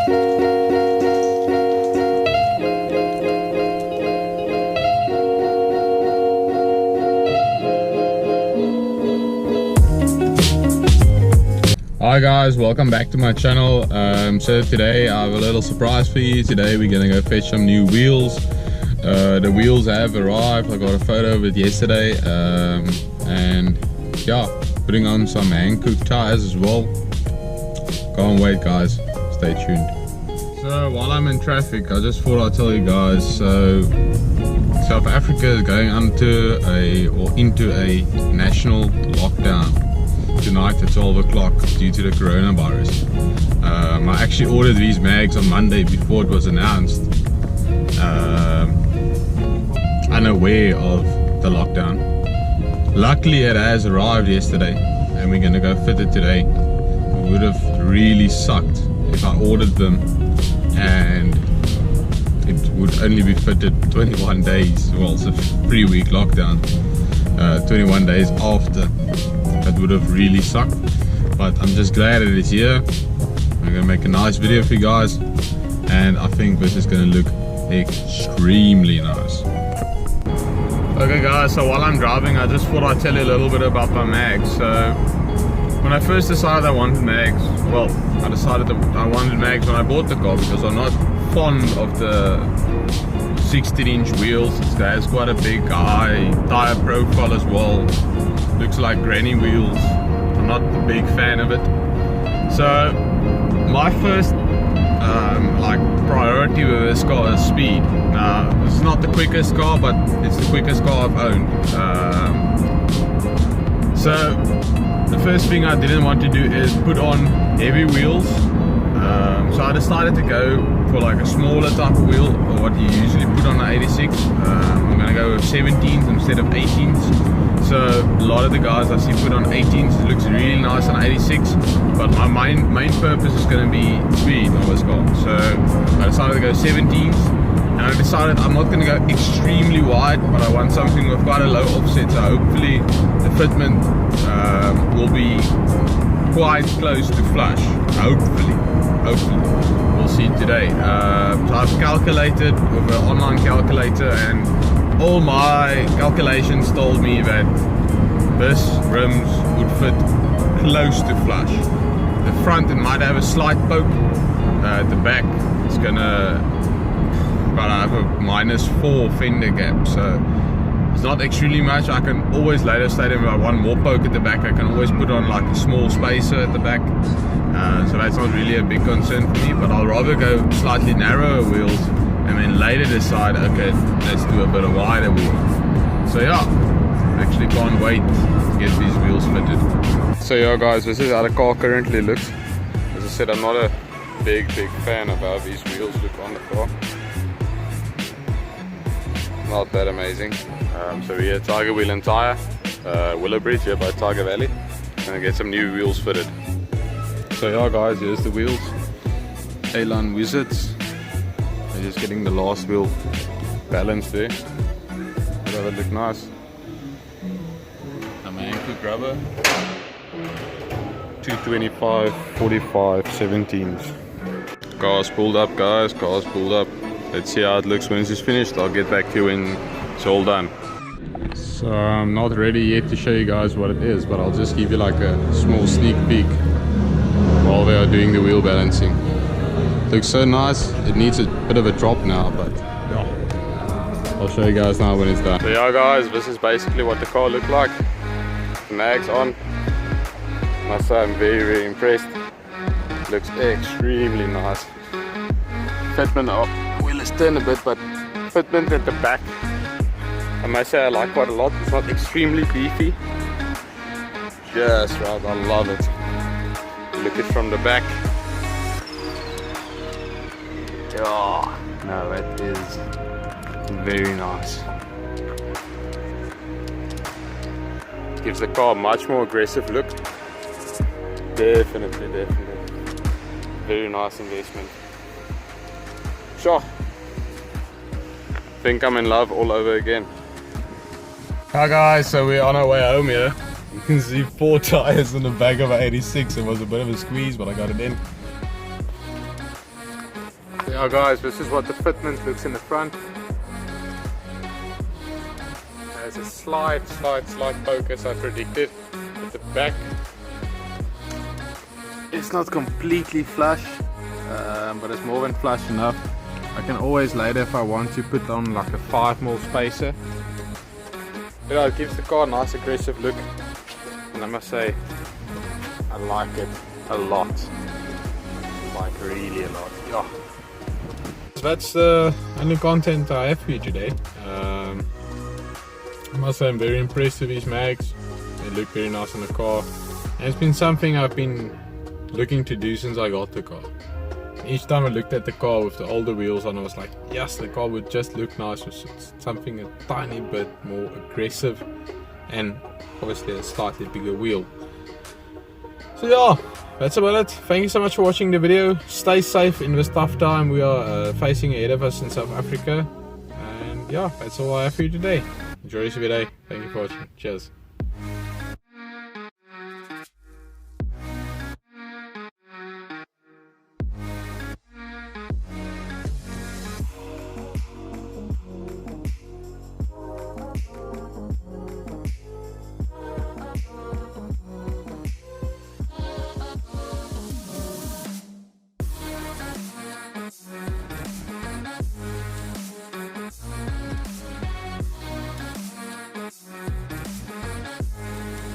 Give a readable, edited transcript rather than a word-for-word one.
Hi guys, welcome back to my channel. So today I have a little surprise for you. Today we're gonna go fetch some new wheels. The wheels have arrived. I got a photo of it yesterday, and yeah, putting on some hand-cooked tires as well. Can't wait guys, stay tuned. So while I'm in traffic, I just thought I'd tell you guys, so South Africa is going into a national lockdown tonight at 12 o'clock due to the coronavirus. I actually ordered these mags on Monday before it was announced, unaware of the lockdown. Luckily it has arrived yesterday and we're gonna go fit it today. It would have really sucked if I ordered them and it would only be fitted 21 days, well it's a 3-week lockdown, 21 days after. That would have really sucked, but I'm just glad it is here. I'm gonna make a nice video for you guys, and I think this is gonna look extremely nice. Okay guys, so while I'm driving, I just thought I'd tell you a little bit about my mags. So when I first decided I wanted mags, well, I decided that I wanted mags when I bought the car because I'm not fond of the 16-inch wheels. It has quite a big high tire profile as well. Looks like granny wheels. I'm not a big fan of it. So my first like priority with this car is speed. Now this is not the quickest car, but it's the quickest car I've owned. So the first thing I didn't want to do is put on heavy wheels. So I decided to go for like a smaller type of wheel, or what you usually put on an 86. I'm gonna go with 17s instead of 18s. So a lot of the guys I see put on 18s, it looks really nice on 86, but my main purpose is going to be speed on this car. So I decided to go 17s, and I decided I'm not going to go extremely wide, but I want something with quite a low offset, so hopefully the fitment will be quite close to flush. Hopefully we'll see today. So I've calculated with an online calculator, and all my calculations told me that this rims would fit close to flush. The front, it might have a slight poke. At the back, it's gonna have a -4 fender gap, so it's not extremely much. I can always later state if I want more poke at the back, I can always put on like a small spacer at the back. So that's not really a big concern for me, but I'll rather go slightly narrower wheels and then later decide, okay, let's do a bit of wider wheel. So yeah, actually can't wait to get these wheels fitted. So yeah guys, this is how the car currently looks. As I said, I'm not a big fan of how these wheels look on the car. Not that amazing. So we're here at Tiger Wheel and Tire, Willowbridge here by Tiger Valley. Gonna get some new wheels fitted. So yeah guys, here's the wheels. A-line Wizards. They're just getting the last wheel balanced there. Does that look nice? A hand-cooked rubber. 225, 45, 17s. Car's pulled up guys, car's pulled up. Let's see how it looks when it's finished. I'll get back to you when it's all done. So I'm not ready yet to show you guys what it is, but I'll just give you like a small sneak peek while they are doing the wheel balancing. Looks so nice. It needs a bit of a drop now, but yeah, I'll show you guys now when it's done. So yeah guys, this is basically what the car looked like. The mags on. Must say I'm very impressed. Looks extremely nice. Fitment up. Wheel is turned a bit, but fitment at the back, I must say I like quite a lot. It's not extremely beefy. Just right, I love it. Look at it from the back. Oh, no, that is very nice. Gives the car a much more aggressive look. Definitely. Very nice investment. Sure. Think I'm in love all over again. Hi guys, so we're on our way home here. You can see 4 tires in the back of an 86. It was a bit of a squeeze, but I got it in. Yeah guys, this is what the fitment looks in the front. There's a slight poke as I predicted. At the back, it's not completely flush, but it's more than flush enough. I can always later, if I want to, put on like a 5mm spacer. Yeah, it gives the car a nice aggressive look, and I must say I like it a lot, like really a lot. Yeah. That's the only content I have for you today. I must say I'm very impressed with these mags. They look very nice on the car, and it's been something I've been looking to do since I got the car. Each time I looked at the car with the older wheels on, I was like, yes, the car would just look nice with something a tiny bit more aggressive and obviously a slightly bigger wheel. So yeah, that's about it. Thank you so much for watching the video. Stay safe in this tough time we are facing ahead of us in South Africa. And yeah, that's all I have for you today. Enjoy the rest of your day. Thank you for watching. Cheers.